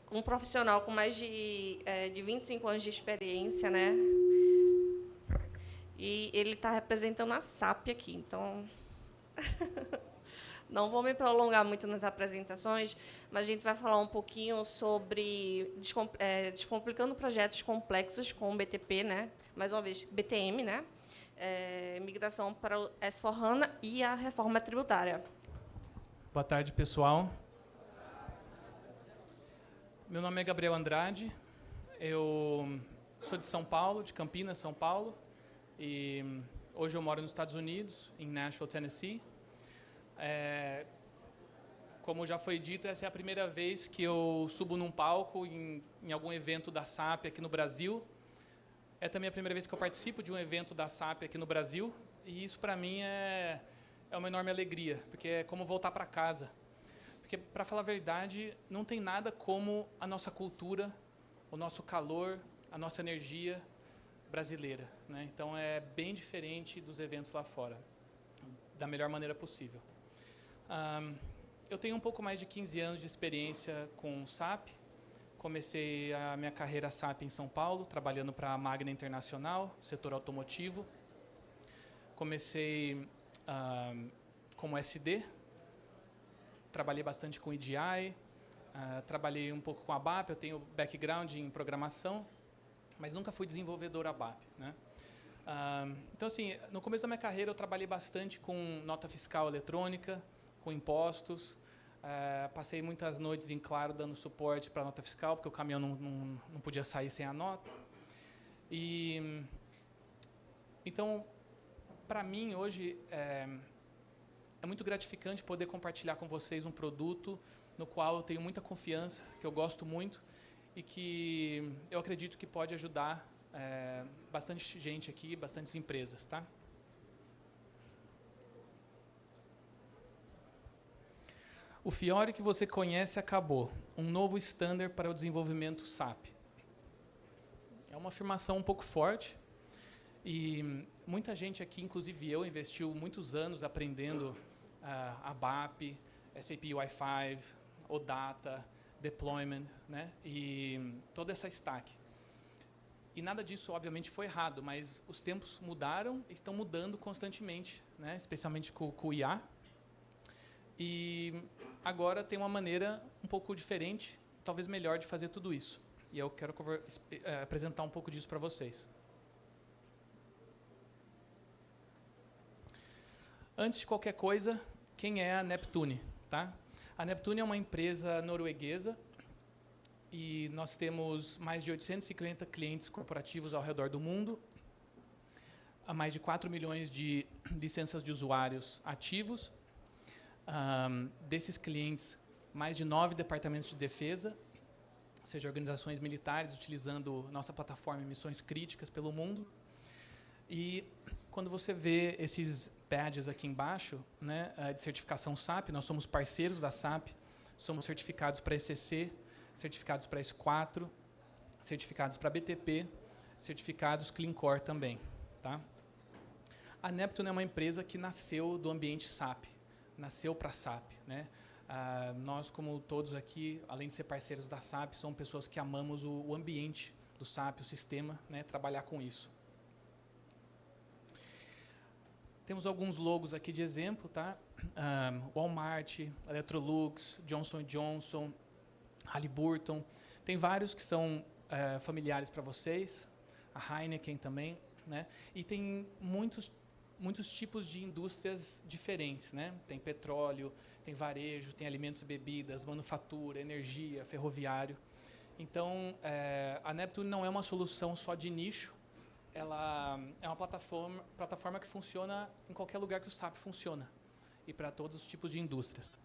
um profissional com mais de 25 anos de experiência, né? E ele está representando a SAP aqui, então não vou me prolongar muito nas apresentações, mas a gente vai falar um pouquinho sobre descomplicando projetos complexos com o BTP, né? Mais uma vez, BTM, né? Migração para o S/4HANA e a reforma tributária. Boa tarde, pessoal. Meu nome é Gabriel Andrade, eu sou de São Paulo, de Campinas, São Paulo, e hoje eu moro nos Estados Unidos, em Nashville, Tennessee. Como já foi dito, essa é a primeira vez que eu subo num palco em algum evento da SAP aqui no Brasil. É também a primeira vez que eu participo de um evento da SAP aqui no Brasil, e isso para mim é uma enorme alegria, porque é como voltar para casa. Porque, para falar a verdade, não tem nada como a nossa cultura, o nosso calor, a nossa energia brasileira, né? Então, é bem diferente dos eventos lá fora, da melhor maneira possível. Eu tenho um pouco mais de 15 anos de experiência com SAP. Comecei a minha carreira SAP em São Paulo, trabalhando para a Magna Internacional, setor automotivo. Comecei como SD, trabalhei bastante com EDI, trabalhei um pouco com ABAP, eu tenho background em programação, mas nunca fui desenvolvedor ABAP, né? Então, assim, no começo da minha carreira eu trabalhei bastante com nota fiscal eletrônica, com impostos, passei muitas noites em claro dando suporte para a nota fiscal, porque o caminhão não podia sair sem a nota. Então, para mim, hoje, é muito gratificante poder compartilhar com vocês um produto no qual eu tenho muita confiança, que eu gosto muito e que eu acredito que pode ajudar bastante gente aqui, bastantes empresas, tá? O Fiori que você conhece acabou. Um novo standard para o desenvolvimento SAP. É uma afirmação um pouco forte e muita gente aqui, inclusive eu, investiu muitos anos aprendendo ABAP, SAP UI5, OData, Deployment, né? E toda essa stack. E nada disso, obviamente, foi errado, mas os tempos mudaram e estão mudando constantemente, né? Especialmente com o IA. E agora tem uma maneira um pouco diferente, talvez melhor, de fazer tudo isso. E eu quero apresentar um pouco disso para vocês. Antes de qualquer coisa, quem é a Neptune? Tá? A Neptune é uma empresa norueguesa e nós temos mais de 850 clientes corporativos ao redor do mundo, há mais de 4 milhões de licenças de usuários ativos. Desses clientes, mais de 9 departamentos de defesa, ou seja, organizações militares utilizando nossa plataforma em missões críticas pelo mundo. E quando você vê esses badges aqui embaixo, né, de certificação SAP, nós somos parceiros da SAP, somos certificados para ECC, certificados para S4, certificados para BTP, certificados Clean Core também. Tá? A Neptune é uma empresa que nasceu do ambiente SAP, nasceu para SAP. Né? Nós, como todos aqui, além de ser parceiros da SAP, somos pessoas que amamos o ambiente do SAP, o sistema, né, trabalhar com isso. Temos alguns logos aqui de exemplo, tá? Walmart, Electrolux, Johnson & Johnson, Halliburton. Tem vários que são familiares para vocês, a Heineken também, né? E tem muitos tipos de indústrias diferentes, né? Tem petróleo, tem varejo, tem alimentos e bebidas, manufatura, energia, ferroviário. Então, a Neptune não é uma solução só de nicho, ela é uma plataforma que funciona em qualquer lugar que o SAP funciona e para todos os tipos de indústrias.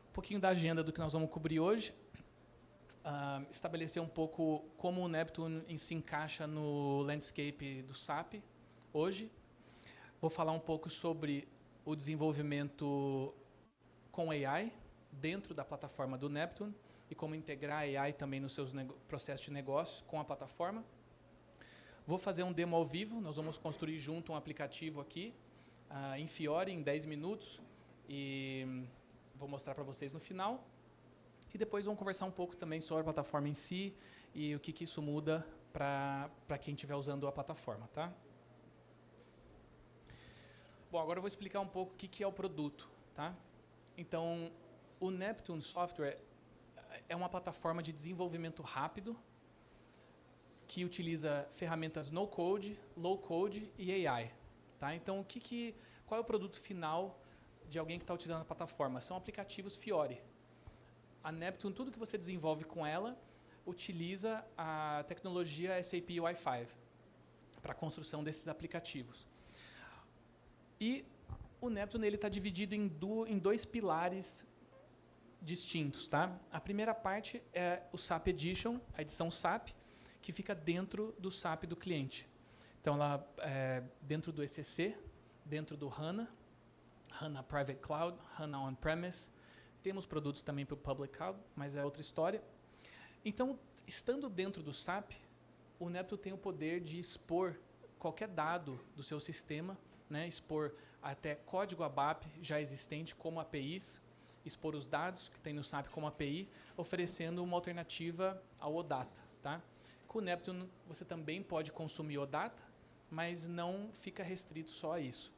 Um pouquinho da agenda do que nós vamos cobrir hoje. Estabelecer um pouco como o Neptune se encaixa no landscape do SAP hoje. Vou falar um pouco sobre o desenvolvimento com AI dentro da plataforma do Neptune e como integrar a AI também nos seus processos de negócio com a plataforma. Vou fazer um demo ao vivo, nós vamos construir junto um aplicativo aqui, em Fiori, em 10 minutos, e vou mostrar para vocês no final. E depois vamos conversar um pouco também sobre a plataforma em si e o que isso muda para quem estiver usando a plataforma, tá? Bom, agora eu vou explicar um pouco o que é o produto, tá? Então, o Neptune Software é uma plataforma de desenvolvimento rápido que utiliza ferramentas no-code, low-code e AI, tá? Então, qual é o produto final de alguém que está utilizando a plataforma? São aplicativos Fiori. A Neptune, tudo que você desenvolve com ela, utiliza a tecnologia SAP UI5 para a construção desses aplicativos. E o Neptune está dividido em dois pilares distintos. Tá? A primeira parte é o SAP Edition, a edição SAP, que fica dentro do SAP do cliente. Então, ela é dentro do ECC, dentro do HANA Private Cloud, HANA On-Premise. Temos produtos também para o Public Cloud, mas é outra história. Então, estando dentro do SAP, o Neptune tem o poder de expor qualquer dado do seu sistema, né, expor até código ABAP já existente como APIs, expor os dados que tem no SAP como API, oferecendo uma alternativa ao OData. Tá? Com o Neptune, você também pode consumir OData, mas não fica restrito só a isso.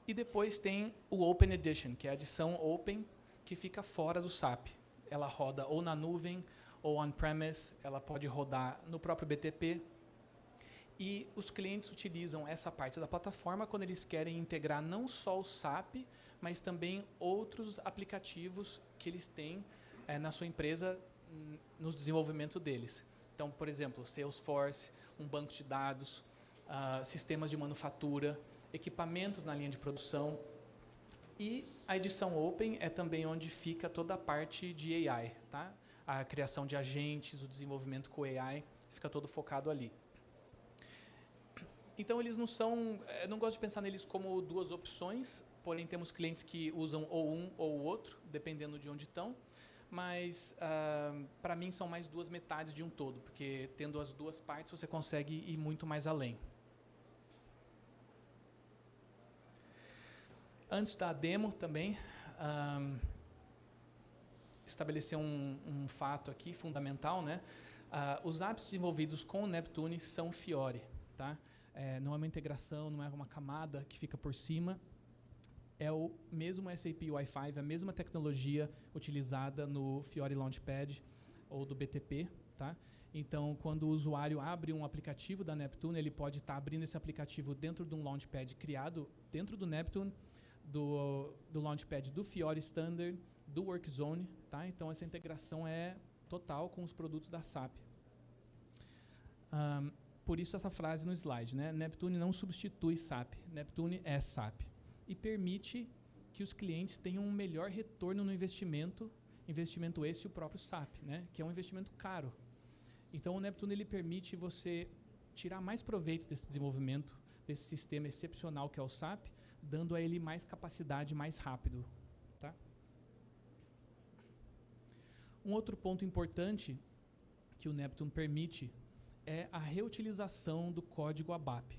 E depois tem o Open Edition, que é a edição Open, que fica fora do SAP. Ela roda ou na nuvem, ou on-premise, ela pode rodar no próprio BTP. E os clientes utilizam essa parte da plataforma quando eles querem integrar não só o SAP, mas também outros aplicativos que eles têm na sua empresa, no desenvolvimento deles. Então, por exemplo, Salesforce, um banco de dados, sistemas de manufatura, equipamentos na linha de produção. E a edição Open é também onde fica toda a parte de AI. Tá? A criação de agentes, o desenvolvimento com AI, fica todo focado ali. Então, eles não são... Eu não gosto de pensar neles como duas opções, porém temos clientes que usam ou um ou o outro, dependendo de onde estão. Mas, para mim, são mais duas metades de um todo, porque tendo as duas partes, você consegue ir muito mais além. Antes da demo também, estabelecer um fato aqui fundamental, né? Os apps desenvolvidos com o Neptune são Fiori, tá? Não é uma integração, não é uma camada que fica por cima. É o mesmo SAP UI5, a mesma tecnologia utilizada no Fiori Launchpad ou do BTP, tá? Então, quando o usuário abre um aplicativo da Neptune, ele pode estar abrindo esse aplicativo dentro de um Launchpad criado dentro do Neptune, do Launchpad do Fiori Standard, do Workzone, tá? Então, essa integração é total com os produtos da SAP. Por isso essa frase no slide, né? Neptune não substitui SAP, Neptune é SAP. E permite que os clientes tenham um melhor retorno no investimento esse e o próprio SAP, né? Que é um investimento caro. Então, o Neptune ele permite você tirar mais proveito desse desenvolvimento, desse sistema excepcional que é o SAP, dando a ele mais capacidade, mais rápido. Tá? Um outro ponto importante que o Neptune permite é a reutilização do código ABAP.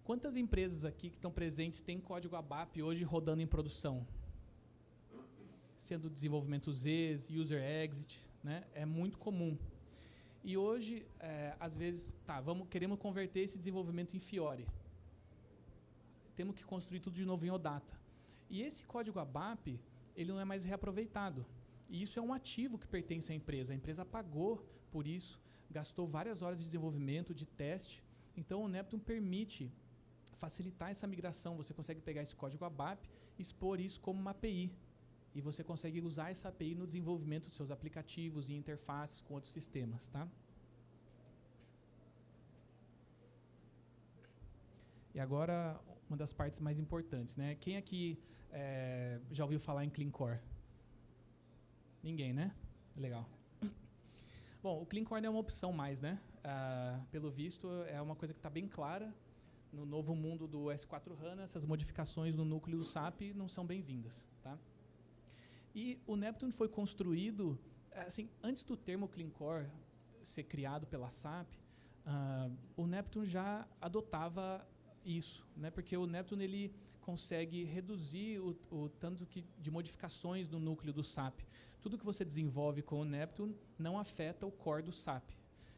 Quantas empresas aqui que estão presentes têm código ABAP hoje rodando em produção? Sendo desenvolvimento Zs, user exit, né? É muito comum. E hoje, às vezes, queremos converter esse desenvolvimento em Fiori. Temos que construir tudo de novo em OData. E esse código ABAP, ele não é mais reaproveitado. E isso é um ativo que pertence à empresa. A empresa pagou por isso, gastou várias horas de desenvolvimento, de teste. Então, o Neptune permite facilitar essa migração. Você consegue pegar esse código ABAP e expor isso como uma API. E você consegue usar essa API no desenvolvimento dos seus aplicativos e interfaces com outros sistemas. Tá? E agora, uma das partes mais importantes. Né? Quem aqui já ouviu falar em Clean Core? Ninguém, né? Legal. Bom, o Clean Core é uma opção mais, né? Pelo visto, é uma coisa que está bem clara. No novo mundo do S4HANA, essas modificações no núcleo do SAP não são bem-vindas. Tá? E o Neptune foi construído, assim, antes do termo Clean Core ser criado pela SAP, o Neptune já adotava isso, né? Porque o Neptune ele consegue reduzir o tanto de modificações no núcleo do SAP. Tudo que você desenvolve com o Neptune não afeta o core do SAP.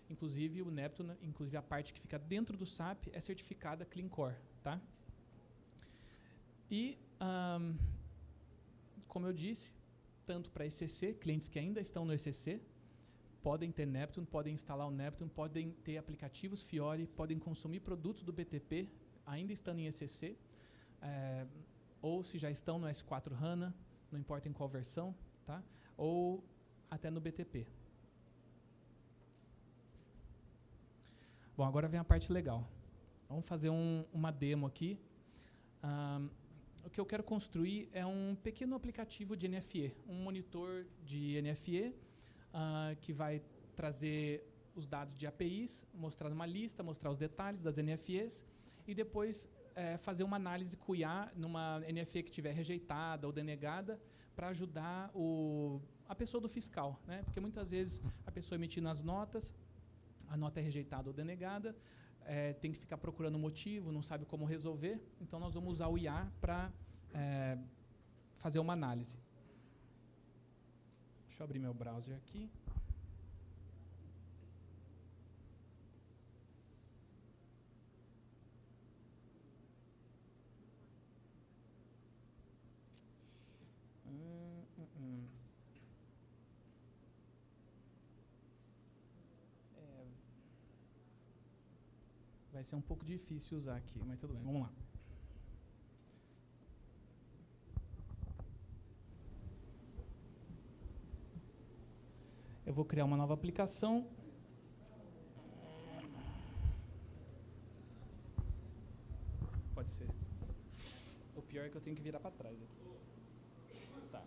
Inclusive, o Neptune, inclusive a parte que fica dentro do SAP, é certificada Clean Core. Tá? E, como eu disse, tanto para ECC, clientes que ainda estão no ECC, podem ter Neptune, podem instalar o Neptune, podem ter aplicativos Fiori, podem consumir produtos do BTP, ainda estando em ECC, ou se já estão no S4 HANA, não importa em qual versão, tá? Ou até no BTP. Bom, agora vem a parte legal. Vamos fazer uma demo aqui. O que eu quero construir é um pequeno aplicativo de NFE, um monitor de NFE que vai trazer os dados de APIs, mostrar numa lista, mostrar os detalhes das NFEs e depois fazer uma análise QA numa NFE que estiver rejeitada ou denegada para ajudar a pessoa do fiscal, né? Porque muitas vezes a pessoa emitindo as notas, a nota é rejeitada ou denegada, tem que ficar procurando motivo, não sabe como resolver, então nós vamos usar o IA para fazer uma análise. Deixa eu abrir meu browser aqui. Vai ser um pouco difícil usar aqui, mas tudo bem, vamos lá. Eu vou criar uma nova aplicação. Pode ser. O pior é que eu tenho que virar para trás aqui. Tá.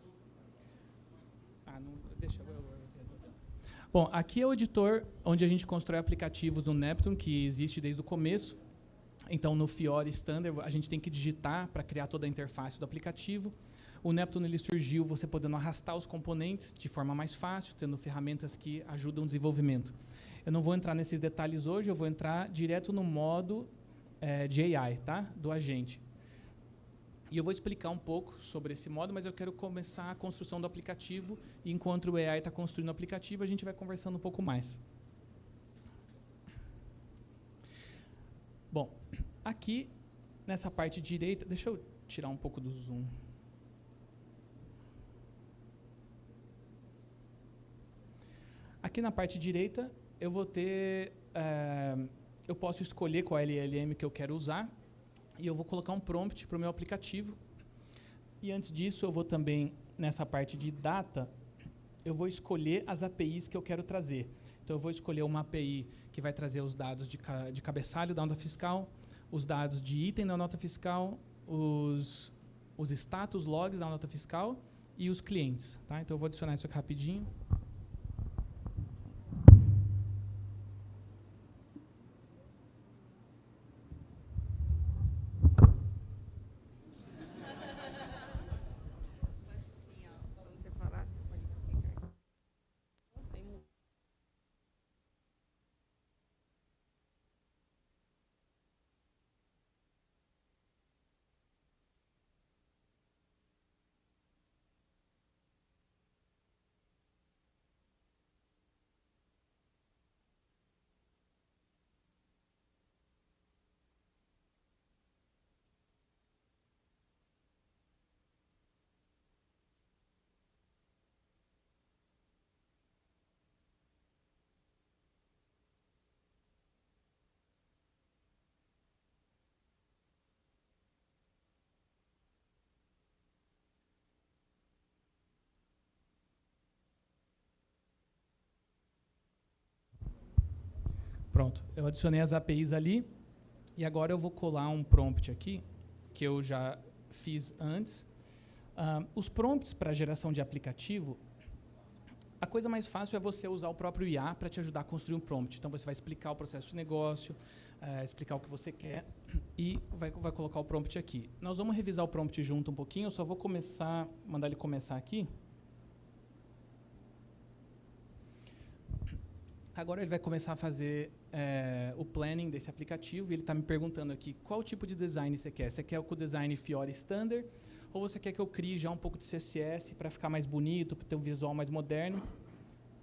Não, deixa eu tento. Bom, aqui é o editor onde a gente constrói aplicativos no Neptune, que existe desde o começo. Então, no Fiori Standard, a gente tem que digitar para criar toda a interface do aplicativo. O Neptune ele surgiu você podendo arrastar os componentes de forma mais fácil, tendo ferramentas que ajudam o desenvolvimento. Eu não vou entrar nesses detalhes hoje, eu vou entrar direto no modo de AI, tá? Do agente. E eu vou explicar um pouco sobre esse modo, mas eu quero começar a construção do aplicativo, e enquanto o AI está construindo o aplicativo, a gente vai conversando um pouco mais. Bom, aqui, nessa parte direita, deixa eu tirar um pouco do zoom. Aqui na parte direita, eu vou ter, eu posso escolher qual LLM que eu quero usar, e eu vou colocar um prompt para o meu aplicativo. E antes disso, eu vou também, nessa parte de data, eu vou escolher as APIs que eu quero trazer. Então, eu vou escolher uma API que vai trazer os dados de cabeçalho da nota fiscal, os dados de item da nota fiscal, os status logs da nota fiscal e os clientes. Tá? Então, eu vou adicionar isso aqui rapidinho. Pronto, eu adicionei as APIs ali e agora eu vou colar um prompt aqui, que eu já fiz antes. Os prompts para geração de aplicativo, a coisa mais fácil é você usar o próprio IA para te ajudar a construir um prompt. Então, você vai explicar o processo de negócio, explicar o que você quer e vai colocar o prompt aqui. Nós vamos revisar o prompt junto um pouquinho, eu só vou mandar ele começar aqui. Agora ele vai começar a fazer o planning desse aplicativo e ele está me perguntando aqui qual tipo de design você quer. Você quer o design Fiori Standard ou você quer que eu crie já um pouco de CSS para ficar mais bonito, para ter um visual mais moderno?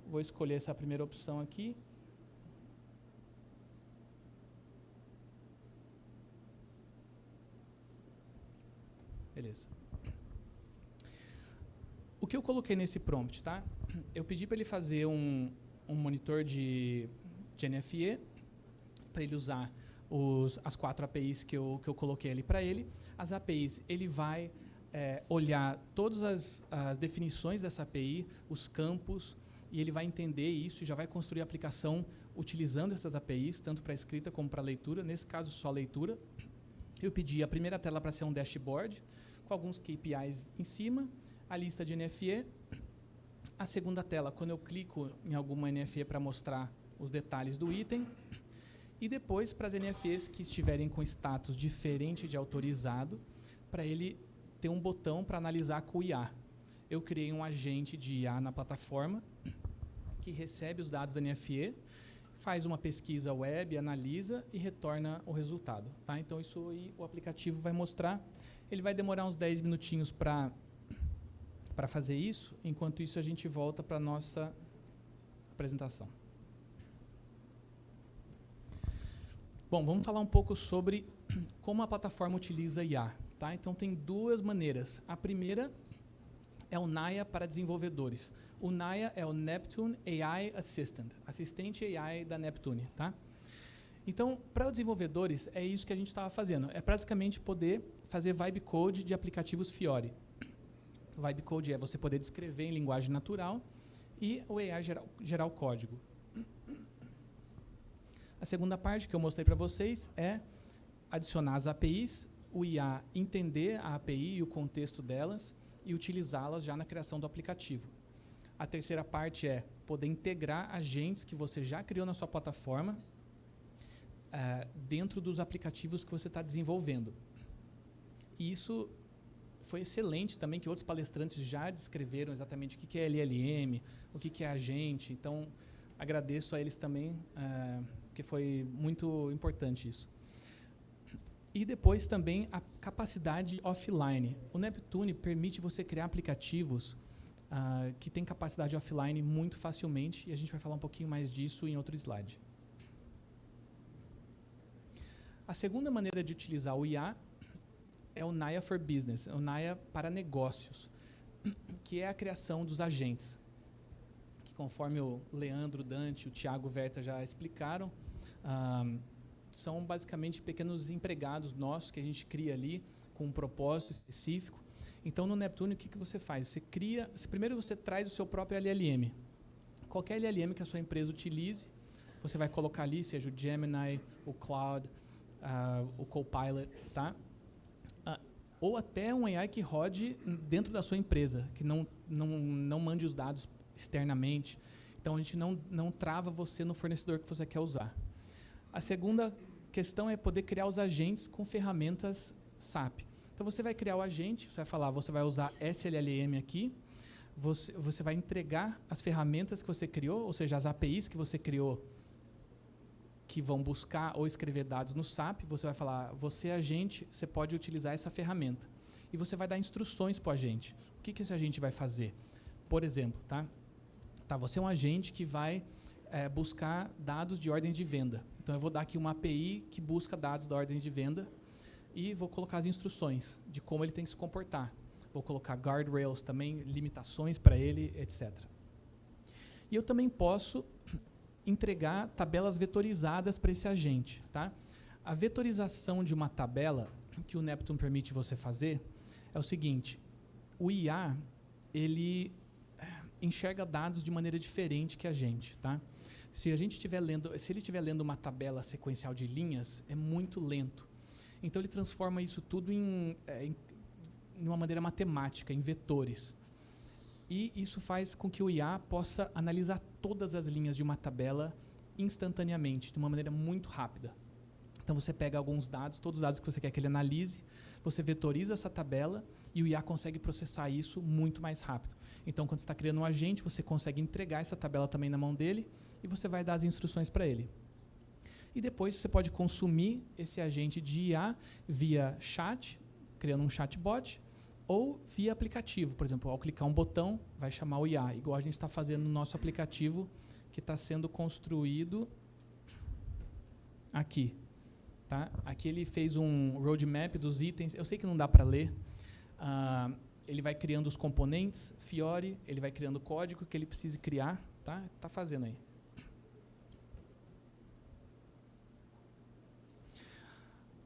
Vou escolher essa primeira opção aqui. Beleza. O que eu coloquei nesse prompt, tá? Eu pedi para ele fazer um monitor de NFE, para ele usar as 4 APIs que eu coloquei ali para ele. As APIs, ele vai olhar todas as definições dessa API, os campos, e ele vai entender isso e já vai construir a aplicação utilizando essas APIs, tanto para escrita como para leitura. Nesse caso, só leitura. Eu pedi a primeira tela para ser um dashboard, com alguns KPIs em cima, a lista de NFE. A segunda tela, quando eu clico em alguma NFE para mostrar os detalhes do item. E depois, para as NFEs que estiverem com status diferente de autorizado, para ele ter um botão para analisar com o IA. Eu criei um agente de IA na plataforma que recebe os dados da NFE, faz uma pesquisa web, analisa e retorna o resultado. Tá? Então, isso aí o aplicativo vai mostrar. Ele vai demorar uns 10 minutinhos para fazer isso. Enquanto isso, a gente volta para a nossa apresentação. Bom, vamos falar um pouco sobre como a plataforma utiliza IA. Tá? Então, tem 2 maneiras. A primeira é o Naya para desenvolvedores. O Naya é o Neptune AI Assistant, assistente AI da Neptune. Tá? Então, para os desenvolvedores, é isso que a gente estava fazendo. É basicamente poder fazer vibe code de aplicativos Fiori. Vibe code é você poder descrever em linguagem natural e o AI gerar o código. A segunda parte que eu mostrei para vocês é adicionar as APIs, o IA entender a API e o contexto delas e utilizá-las já na criação do aplicativo. A terceira parte é poder integrar agentes que você já criou na sua plataforma dentro dos aplicativos que você está desenvolvendo. E isso foi excelente também, que outros palestrantes já descreveram exatamente o que é LLM, o que é agente. Então, agradeço a eles também, porque foi muito importante isso. E depois também a capacidade offline. O Neptune permite você criar aplicativos que têm capacidade offline muito facilmente, e a gente vai falar um pouquinho mais disso em outro slide. A segunda maneira de utilizar o IA é o Naya for Business, o Naya para negócios, que é a criação dos agentes, que conforme o Leandro, o Dante, o Thiago Verta já explicaram, são basicamente pequenos empregados nossos que a gente cria ali com um propósito específico. Então, no Neptune, o que você faz? Você cria, primeiro você traz o seu próprio LLM. Qualquer LLM que a sua empresa utilize, você vai colocar ali, seja o Gemini, o Cloud, o Copilot, tá? Ou até um AI que rode dentro da sua empresa, que não mande os dados externamente. Então, a gente não trava você no fornecedor que você quer usar. A segunda questão é poder criar os agentes com ferramentas SAP. Então, você vai criar o agente, você vai falar, você vai usar SLLM aqui, você vai entregar as ferramentas que você criou, ou seja, as APIs que você criou, que vão buscar ou escrever dados no SAP, você vai falar, você é agente, você pode utilizar essa ferramenta. E você vai dar instruções para o agente. O que esse agente vai fazer? Por exemplo, você é um agente que vai buscar dados de ordens de venda. Então, eu vou dar aqui uma API que busca dados da ordem de venda e vou colocar as instruções de como ele tem que se comportar. Vou colocar guardrails também, limitações para ele, etc. E eu também posso entregar tabelas vetorizadas para esse agente. Tá? A vetorização de uma tabela que o Neptune permite você fazer é o seguinte, o IA, ele enxerga dados de maneira diferente que a gente. Tá? Se ele estiver lendo uma tabela sequencial de linhas, é muito lento. Então, ele transforma isso tudo em uma maneira matemática, em vetores. E isso faz com que o IA possa analisar todas as linhas de uma tabela instantaneamente, de uma maneira muito rápida. Então, você pega alguns dados, todos os dados que você quer que ele analise, você vetoriza essa tabela e o IA consegue processar isso muito mais rápido. Então, quando você está criando um agente, você consegue entregar essa tabela também na mão dele e você vai dar as instruções para ele. E depois você pode consumir esse agente de IA via chat, criando um chatbot, ou via aplicativo. Por exemplo, ao clicar um botão, vai chamar o IA, igual a gente está fazendo no nosso aplicativo, que está sendo construído aqui. Tá? Aqui ele fez um roadmap dos itens. Eu sei que não dá para ler. Ele vai criando os componentes, Fiori, ele vai criando o código que ele precisa criar. Tá fazendo aí.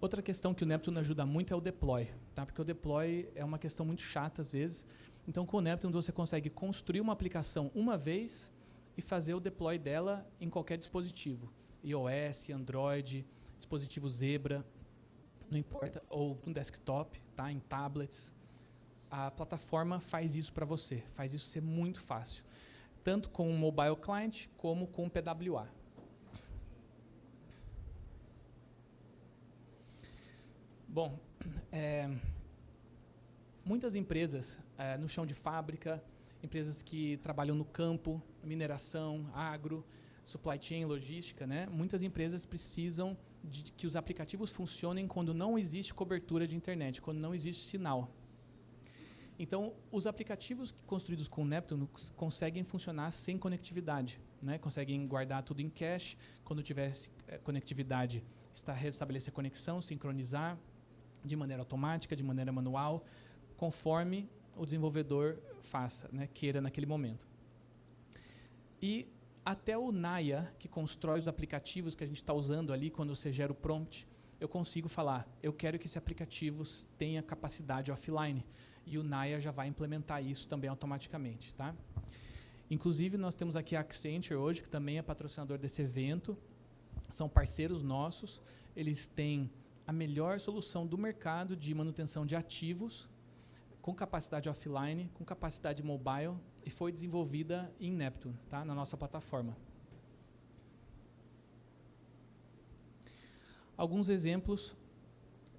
Outra questão que o Neptune ajuda muito é o deploy, tá? Porque o deploy é uma questão muito chata às vezes. Então, com o Neptune você consegue construir uma aplicação uma vez e fazer o deploy dela em qualquer dispositivo. iOS, Android, dispositivo Zebra, não importa, ou no desktop, tá? Em tablets. A plataforma faz isso para você, faz isso ser muito fácil. Tanto com o mobile client como com o PWA. Bom, muitas empresas no chão de fábrica, empresas que trabalham no campo, mineração, agro, supply chain, logística, né? Muitas empresas precisam de que os aplicativos funcionem quando não existe cobertura de internet, quando não existe sinal. Então, os aplicativos construídos com o Neptune conseguem funcionar sem conectividade, né? Conseguem guardar tudo em cache, quando tiver conectividade, restabelecer a conexão, sincronizar, de maneira automática, de maneira manual, conforme o desenvolvedor faça, né, queira naquele momento. E até o Naya, que constrói os aplicativos que a gente está usando ali, quando você gera o prompt, eu consigo falar, eu quero que esse aplicativo tenha capacidade offline, e o Naya já vai implementar isso também automaticamente. Tá? Inclusive, nós temos aqui a Accenture hoje, que também é patrocinador desse evento, são parceiros nossos, eles têm a melhor solução do mercado de manutenção de ativos, com capacidade offline, com capacidade mobile, e foi desenvolvida em Neptune, tá? Na nossa plataforma. Alguns exemplos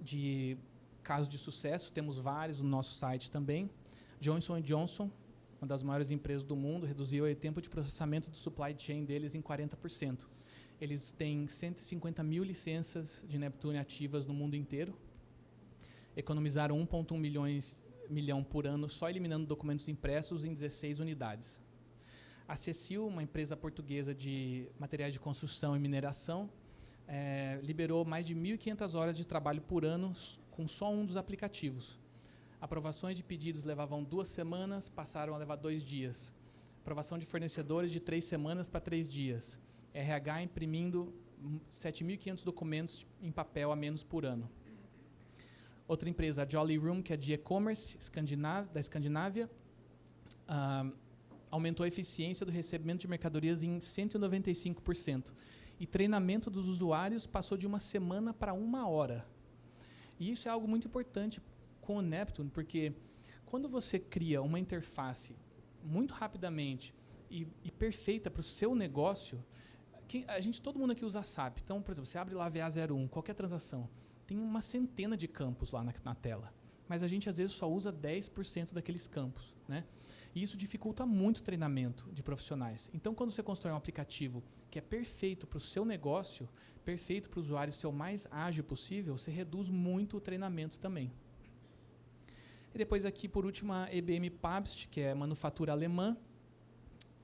de casos de sucesso, temos vários no nosso site também. Johnson & Johnson, uma das maiores empresas do mundo, reduziu o tempo de processamento do supply chain deles em 40%. Eles têm 150 mil licenças de Neptune ativas no mundo inteiro. Economizaram 1,1 milhão por ano só eliminando documentos impressos em 16 unidades. A Cecil, uma empresa portuguesa de materiais de construção e mineração, liberou mais de 1.500 horas de trabalho por ano com só um dos aplicativos. Aprovações de pedidos levavam 2 semanas, passaram a levar 2 dias. Aprovação de fornecedores de 3 semanas para 3 dias. RH imprimindo 7.500 documentos em papel a menos por ano. Outra empresa, a Jolly Room, que é de e-commerce da Escandinávia, aumentou a eficiência do recebimento de mercadorias em 195%. E treinamento dos usuários passou de 1 semana para 1 hora. E isso é algo muito importante com o Neptune, porque quando você cria uma interface muito rapidamente e perfeita para o seu negócio, todo mundo aqui usa SAP. Então, por exemplo, você abre lá VA01, qualquer transação, tem uma centena de campos lá na tela. Mas a gente, às vezes, só usa 10% daqueles campos. Né? E isso dificulta muito o treinamento de profissionais. Então, quando você constrói um aplicativo que é perfeito para o seu negócio, perfeito para o usuário ser o mais ágil possível, você reduz muito o treinamento também. E depois aqui, por último, a EBM Pabst, que é manufatura alemã,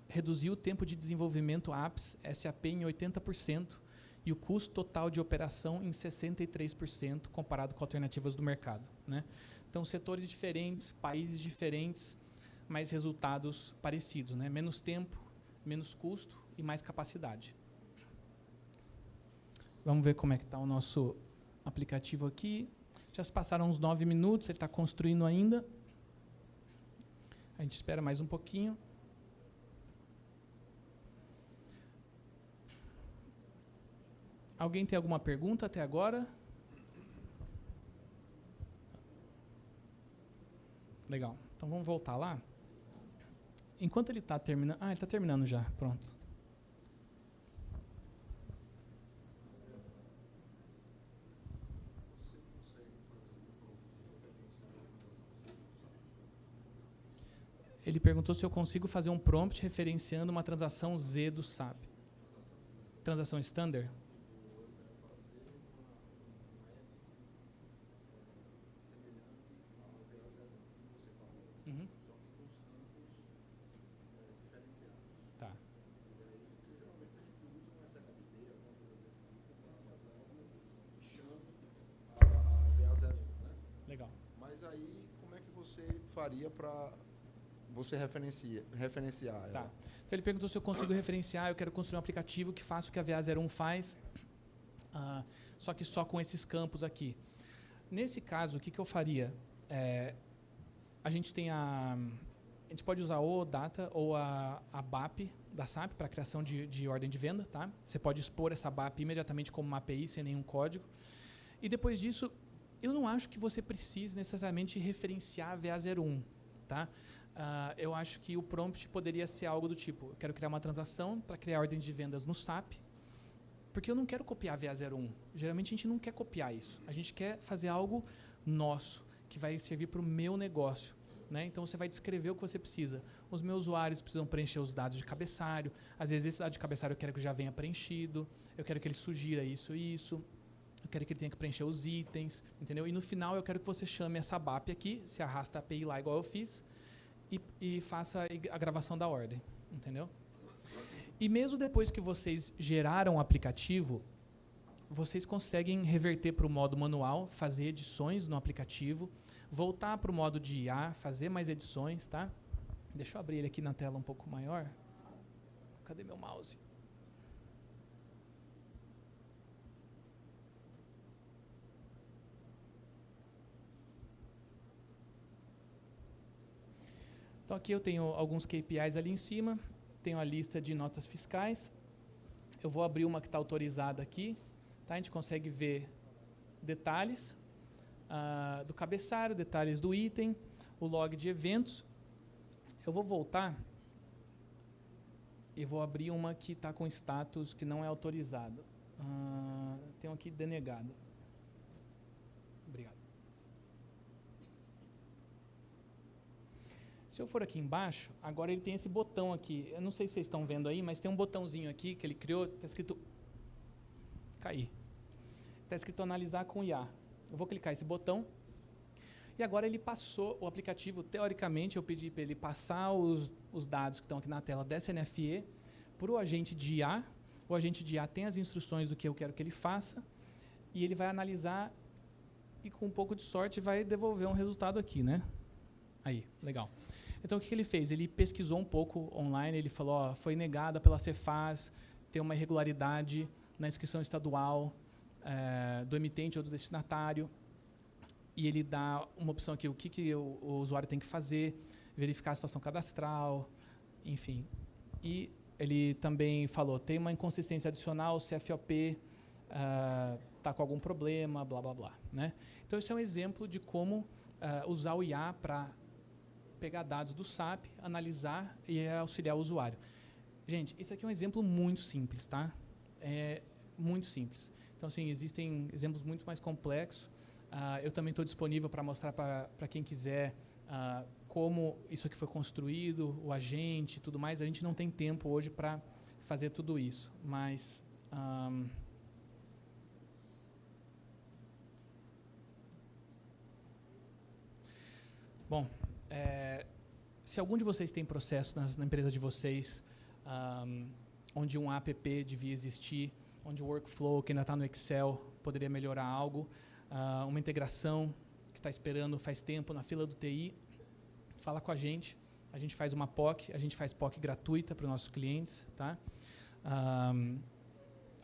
reduziu o tempo de desenvolvimento apps SAP em 80% e o custo total de operação em 63% comparado com alternativas do mercado. Né? Então, setores diferentes, países diferentes, mas resultados parecidos. Né? Menos tempo, menos custo e mais capacidade. Vamos ver como é que está o nosso aplicativo aqui. Já se passaram uns 9 minutos, ele está construindo ainda. A gente espera mais um pouquinho. Alguém tem alguma pergunta até agora? Legal. Então vamos voltar lá. Enquanto ele está terminando... ele está terminando já. Pronto. Ele perguntou se eu consigo fazer um prompt referenciando uma transação Z do SAP. Transação standard? Uhum. Tá. Legal. Mas aí, como é que você faria para você referenciar ela? Tá. Então ele perguntou se eu consigo referenciar, eu quero construir um aplicativo que faça o que a VA01 faz, só que só com esses campos aqui. Nesse caso, o que eu faria? A gente tem a gente pode usar ou Data ou a BAP da SAP para criação de ordem de venda. Tá? Você pode expor essa BAP imediatamente como uma API, sem nenhum código. E depois disso, eu não acho que você precise necessariamente referenciar a VA01. Tá? Eu acho que o prompt poderia ser algo do tipo, eu quero criar uma transação para criar ordens de vendas no SAP, porque eu não quero copiar a VA01. Geralmente a gente não quer copiar isso. A gente quer fazer algo nosso, que vai servir para o meu negócio. Né? Então você vai descrever o que você precisa. Os meus usuários precisam preencher os dados de cabeçalho. Às vezes esse dado de cabeçalho eu quero que já venha preenchido. Eu quero que ele sugira isso e isso. Eu quero que ele tenha que preencher os itens. Entendeu? E no final eu quero que você chame essa BAP aqui, se arrasta a API lá igual eu fiz, e faça a gravação da ordem. Entendeu? E mesmo depois que vocês geraram o aplicativo, vocês conseguem reverter para o modo manual, fazer edições no aplicativo, voltar para o modo de IA, fazer mais edições, tá? Deixa eu abrir ele aqui na tela um pouco maior. Cadê meu mouse? Então aqui eu tenho alguns KPIs ali em cima, tenho a lista de notas fiscais. Eu vou abrir uma que está autorizada aqui, tá? A gente consegue ver detalhes do cabeçalho, detalhes do item, o log de eventos. Eu vou voltar e vou abrir uma que está com status que não é autorizado. Tenho aqui denegado. Obrigado. Se eu for aqui embaixo, agora ele tem esse botão aqui. Eu não sei se vocês estão vendo aí, mas tem um botãozinho aqui que ele criou, está escrito... Caí. Está escrito analisar com IA. Eu vou clicar esse botão. E agora ele passou o aplicativo, teoricamente, eu pedi para ele passar os dados que estão aqui na tela dessa NFE para o agente de IA. O agente de IA tem as instruções do que eu quero que ele faça. E ele vai analisar e, com um pouco de sorte, vai devolver um resultado aqui, né? Aí, legal. Então, o que ele fez? Ele pesquisou um pouco online, ele falou, ó, foi negada pela Cefaz, tem uma irregularidade na inscrição estadual do emitente ou do destinatário, e ele dá uma opção aqui, o que o usuário tem que fazer, verificar a situação cadastral, enfim. E ele também falou, tem uma inconsistência adicional, o CFOP está com algum problema, blá, blá, blá. Né? Então, esse é um exemplo de como usar o IA para pegar dados do SAP, analisar e auxiliar o usuário. Gente, esse aqui é um exemplo muito simples, tá? É muito simples. Então, assim, existem exemplos muito mais complexos. Eu também estou disponível para mostrar para quem quiser como isso aqui foi construído, o agente e tudo mais. A gente não tem tempo hoje para fazer tudo isso, mas... Bom, se algum de vocês tem processo na empresa de vocês, onde um app devia existir, onde o workflow que ainda está no Excel poderia melhorar algo, uma integração que está esperando faz tempo na fila do TI, fala com a gente faz uma POC, a gente faz POC gratuita para os nossos clientes. Tá?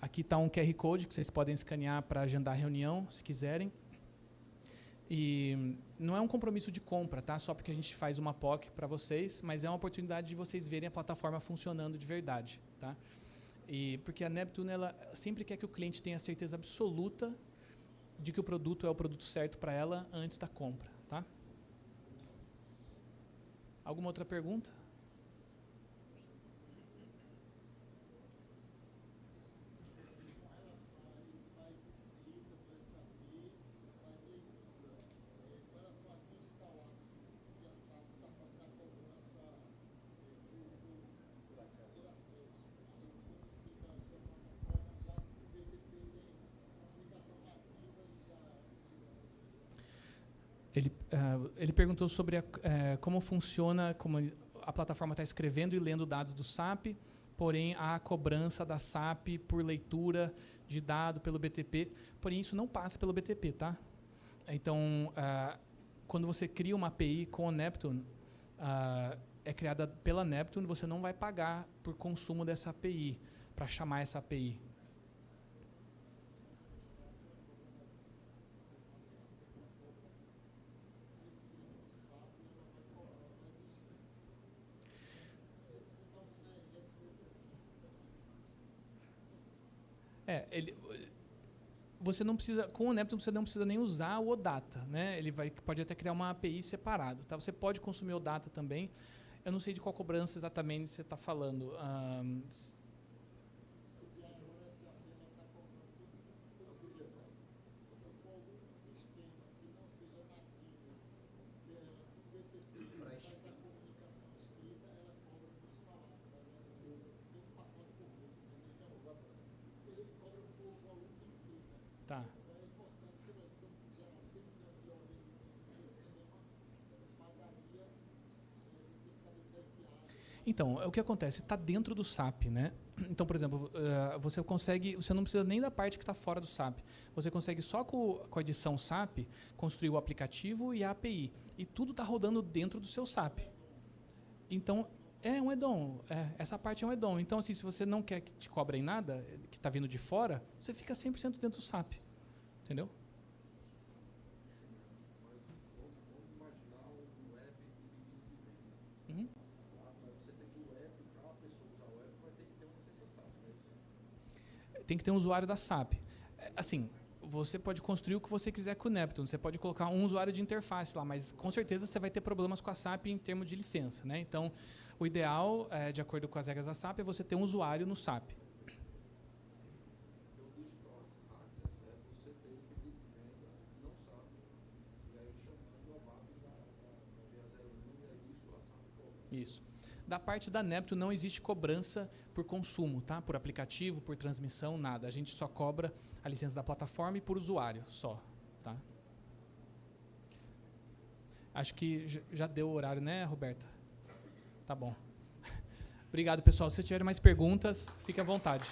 Aqui está um QR Code que vocês podem escanear para agendar reunião, se quiserem. E não é um compromisso de compra, tá? Só porque a gente faz uma POC para vocês, mas é uma oportunidade de vocês verem a plataforma funcionando de verdade. Tá? E porque a Neptune ela sempre quer que o cliente tenha certeza absoluta de que o produto é o produto certo para ela antes da compra. Tá? Alguma outra pergunta? Ele perguntou sobre como funciona, como a plataforma está escrevendo e lendo dados do SAP, porém há a cobrança da SAP por leitura de dado pelo BTP, porém isso não passa pelo BTP, tá? Então, quando você cria uma API com o Neptune, é criada pela Neptune, você não vai pagar por consumo dessa API, para chamar essa API. Você não precisa, com o Neptune você não precisa nem usar o OData, né? Ele pode até criar uma API separado, tá? Você pode consumir o OData também. Eu não sei de qual cobrança exatamente você está falando. Tá. Então, o que acontece? Está dentro do SAP, né? Então, por exemplo, você não precisa nem da parte que está fora do SAP. Você consegue só com a edição SAP construir o aplicativo e a API. E tudo está rodando dentro do seu SAP. Então, é um add-on. Essa parte é um add-on. Então, assim, se você não quer que te cobrem nada, que está vindo de fora, você fica 100% dentro do SAP. Entendeu? Uhum. Tem que ter um usuário da SAP. Assim, você pode construir o que você quiser com o Neptune. Você pode colocar um usuário de interface lá, mas com certeza você vai ter problemas com a SAP em termos de licença, né? Então, o ideal, de acordo com as regras da SAP, é você ter um usuário no SAP. Isso. Da parte da Neptune não existe cobrança por consumo, tá? Por aplicativo, por transmissão, nada. A gente só cobra a licença da plataforma e por usuário, só. Tá? Acho que já deu o horário, né, Roberta? Tá bom. Obrigado, pessoal. Se tiverem mais perguntas, fique à vontade.